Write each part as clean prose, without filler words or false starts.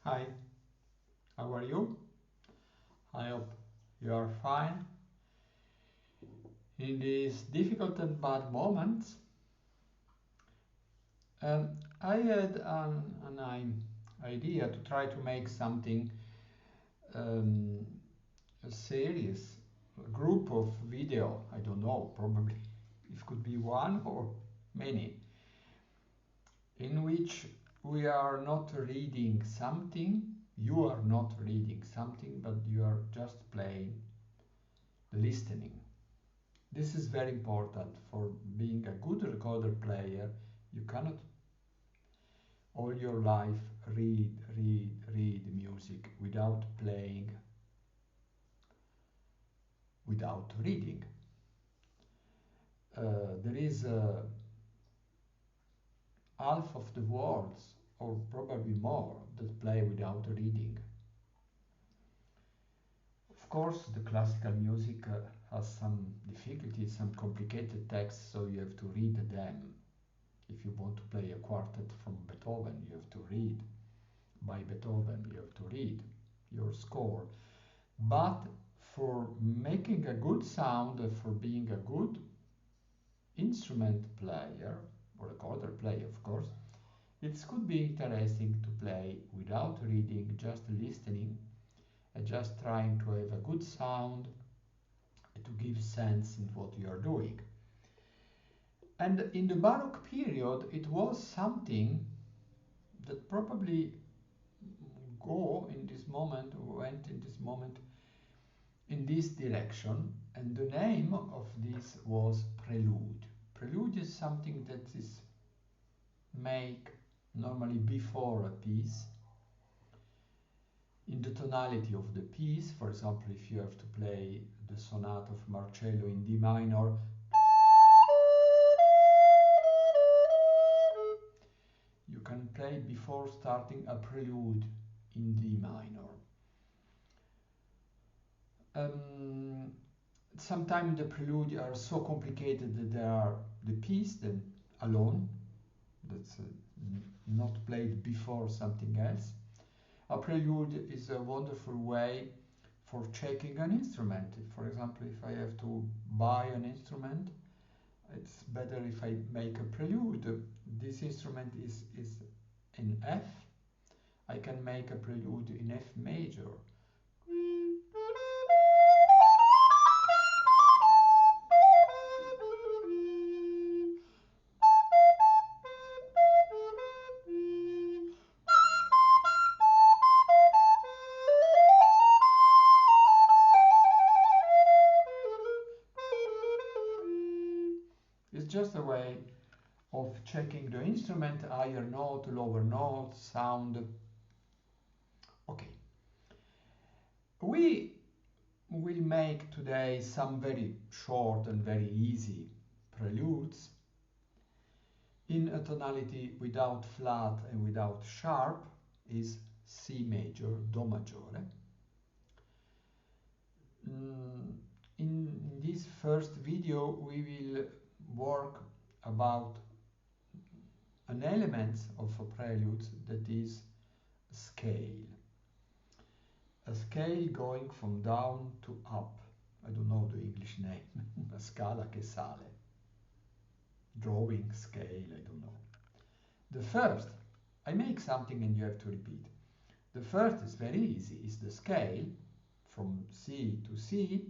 Hi, how are you? I hope you are fine. In these difficult and bad moments, I had an idea to try to make something, um, a series, a group of video, I don't know, probably it could be one or many, in which we are not reading something, you are not reading something, but you are just playing, listening. This is very important for being a good recorder player. You cannot all your life read music without playing, without reading. There is half of the words, or probably more, that play without reading. Of course, the classical music has some difficulties, some complicated texts, so you have to read them. If you want to play a quartet from Beethoven, you have to read. By Beethoven, you have to read your score. But for making a good sound, for being a good instrument player, or recorder player, of course, it could be interesting to play without reading, just listening, and just trying to have a good sound, to give sense in what you are doing. And in the Baroque period, it was something that probably went in this moment in this direction, and the name of this was prelude. Prelude is something that is made normally before a piece, in the tonality of the piece. For example, if you have to play the sonata of Marcello in D minor, you can play before starting a prelude in D minor. Sometimes the prelude are so complicated that they are the piece then alone, that's not played before something else. A prelude is a wonderful way for checking an instrument. For example, if I have to buy an instrument, it's better if I make a prelude. This instrument is in F. I can make a prelude in F major. It's just a way of checking the instrument, higher note, lower note, sound. Okay. We will make today some very short and very easy preludes in a tonality without flat and without sharp, is C major, Do maggiore. In this first video we will work about an element of a prelude that is a scale. A scale going from down to up. I don't know the English name. A scala che sale. Drawing scale, I don't know. The first, I make something and you have to repeat. The first is very easy, is the scale from C to C.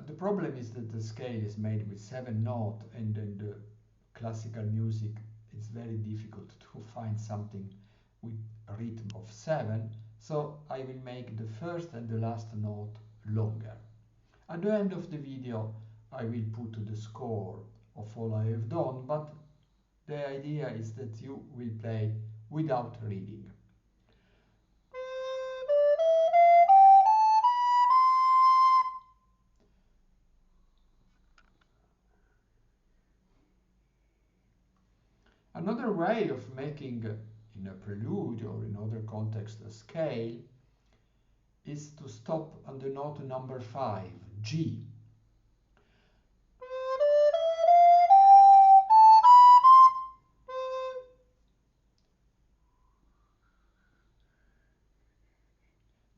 The problem is that the scale is made with 7 notes, and in the classical music it's very difficult to find something with a rhythm of 7, so I will make the first and the last note longer. At the end of the video I will put the score of all I have done, but the idea is that you will play without reading. Another way of making in a prelude or in other context a scale is to stop on the note number 5, G.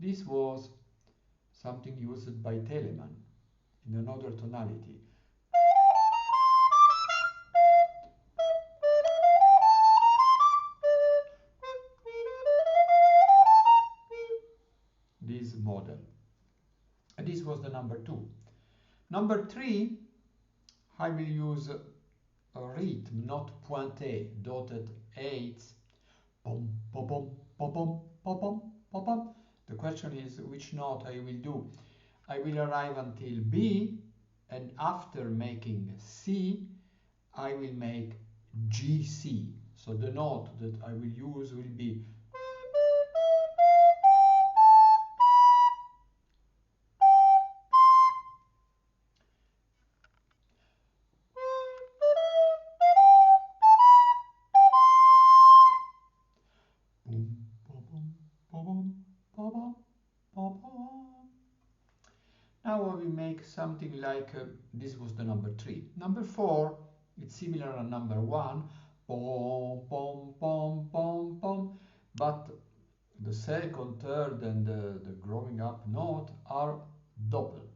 This was something used by Telemann in another tonality. This model. And this was the number 2. Number 3, I will use a rhythm, not pointé, dotted eighths. Pom, pom, pom, pom, pom, pom, pom, pom, pom. The question is which note I will do. I will arrive until B, and after making C, I will make GC. So the note that I will use will be Now I will make something like, this was the number 3. Number 4, it's similar to number 1, pom, pom, pom, pom, pom, but the second, third, and the growing up note are doppel.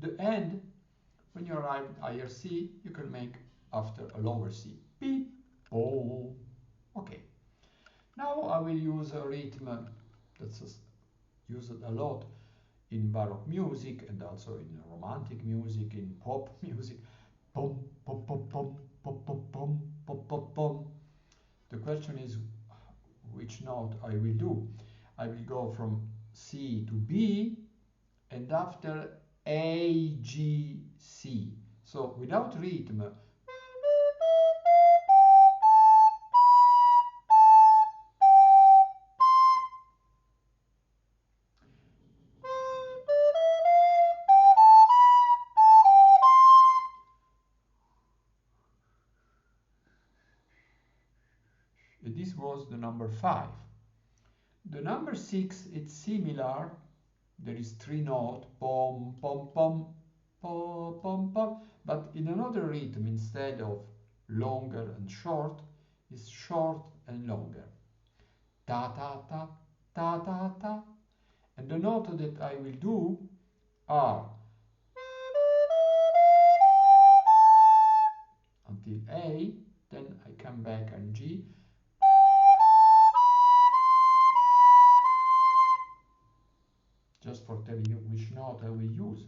The end, when you arrive at higher C, you can make after a lower C. Beep, boom. Okay. Now I will use a rhythm that's used a lot in Baroque music and also in romantic music, in pop music. Pom, pom, pom, pom, pom, pom, pom, pom, pom, pom. The question is which note I will do. I will go from C to B and after A, G, C. So without rhythm, this was the number 5. The number 6, it's similar. There is 3 notes, pom, pom, pom, pom, pom, pom, but in another rhythm, instead of longer and short, is short and longer. Ta, ta, ta, ta, ta, ta. And the note that I will do are until A, then I come back on G, just for telling you which note I will use.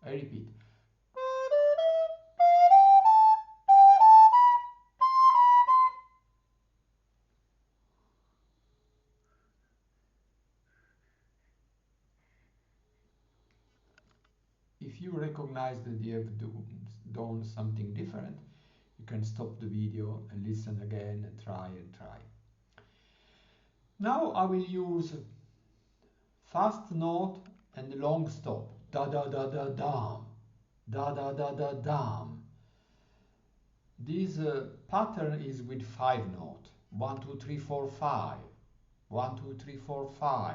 I repeat. If you recognize that you have done something different, you can stop the video and listen again and try and try. Now I will use fast note and long stop. Da da da da dam. Da da da da dam. This pattern is with 5 notes. 1, 2, 3, 4, 5. 1, 2, 3, 4, 5.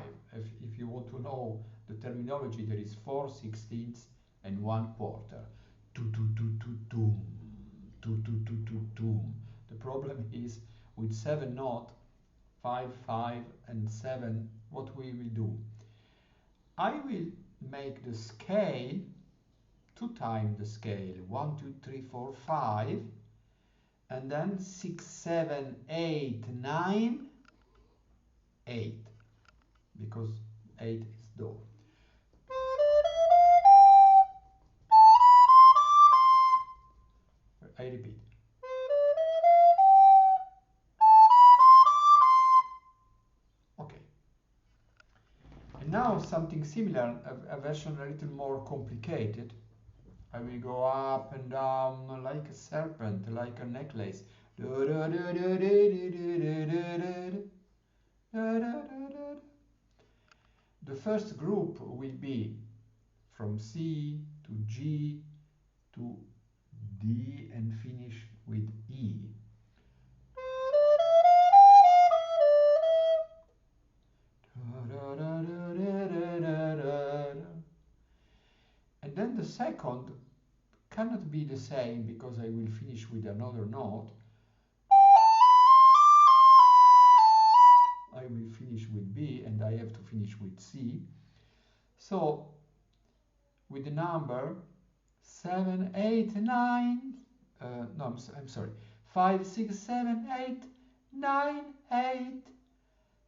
If you want to know the terminology, there is 4/16 and 1/4. Tu tu tu tu tum. Tu tu tu tu tum. The problem is with 7 notes, 5, 5, and 7, what we will do? I will make the scale, 2 times the scale, 1, 2, 3, 4, 5, and then 6, 7, 8, 9, 8, because 8 is Do. I repeat. Okay. And now something similar, a version a little more complicated. I will go up and down like a serpent, like a necklace. The first group will be from C to G to D and finish with E. And then the second cannot be the same because I will finish with another note. I will finish with B and I have to finish with C. So with the number 7, 8, 9, no, I'm sorry, 5, 6, 7, 8, 9, 8,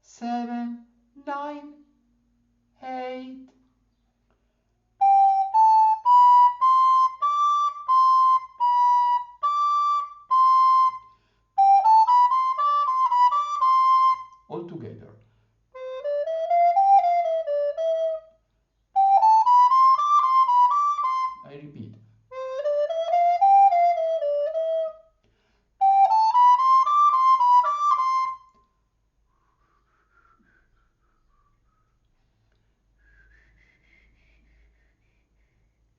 7, 9, 8. All together. I repeat.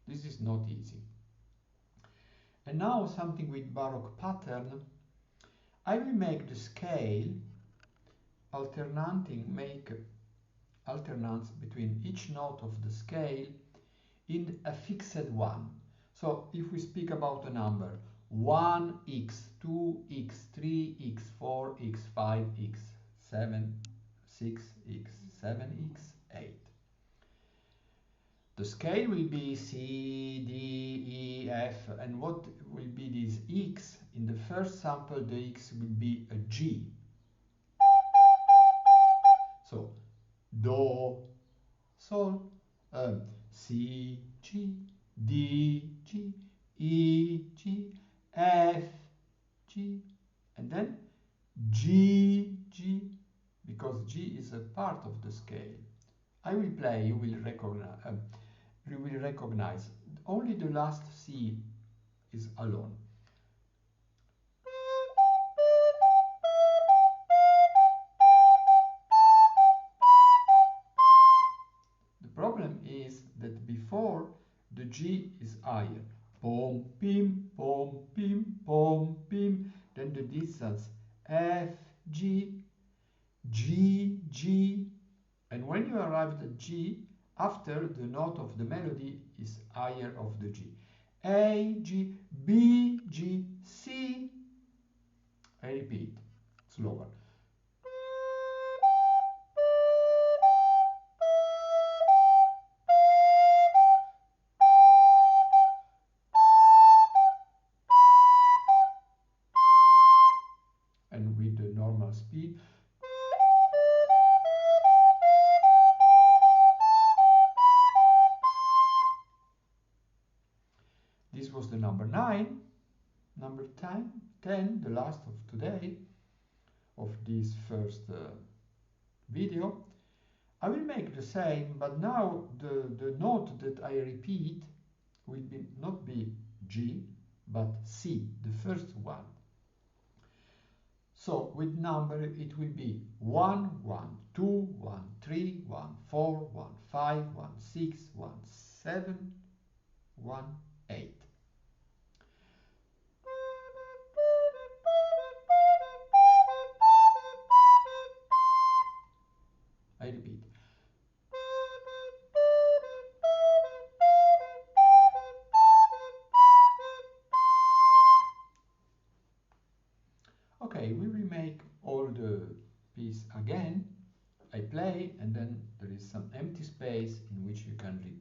This is not easy. And now something with Baroque pattern. I will make the scale make alternance between each note of the scale in a fixed one. So if we speak about a number 1x, 2x, 3x, 4x, 5x, 7, 6x, 7x, 8. The scale will be C, D, E, F, and what will be this X? In the first sample, the X will be a G. So, Do, Sol, C, G, D, G, E, G, F, G, and then G, G, because G is a part of the scale. I will play, you will recognize only the last C is alone. The problem is that before the G is higher. Pom, pim, pom, pim, pom, pim. Then the distance F, G, G, G. And when you arrive at G, after the note of the melody is higher of the G. A, G, B, G, C. I repeat, slower. And with the normal speed. This was the number 9. Number 10, the last of today, of this first video. I will make the same, but now the note that I repeat will not be G, but C, the first one. So with number it will be 1, 1, 2, 1, 3, 1, 4, 1, 5, 1, 6, 1, 7, 1, 8. I repeat. Okay, we will make all the piece again. I play and then there is some empty space in which you can repeat.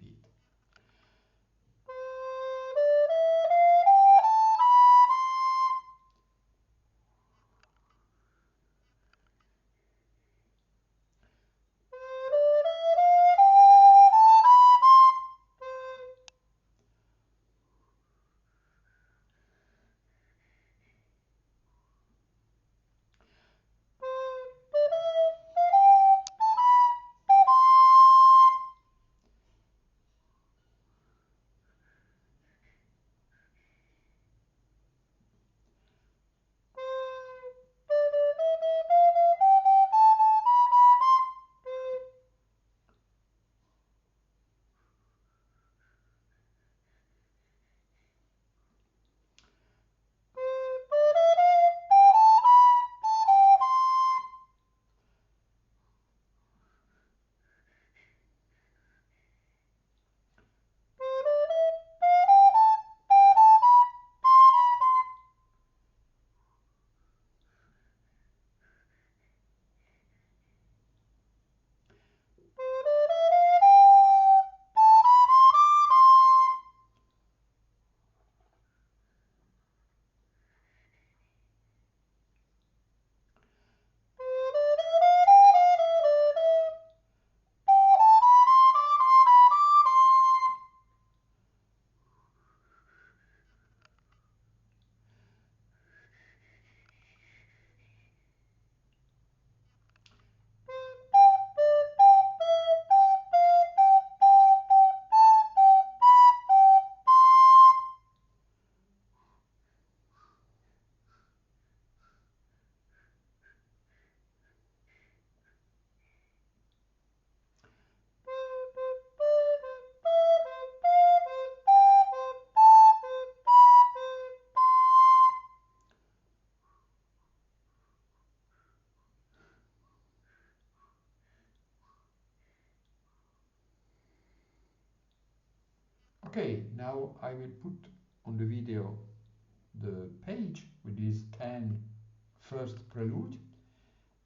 Okay, now I will put on the video the page with these 10 first prelude,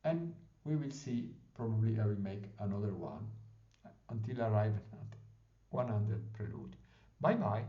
and we will see, probably I will make another one until I arrive at 100 prelude. Bye bye.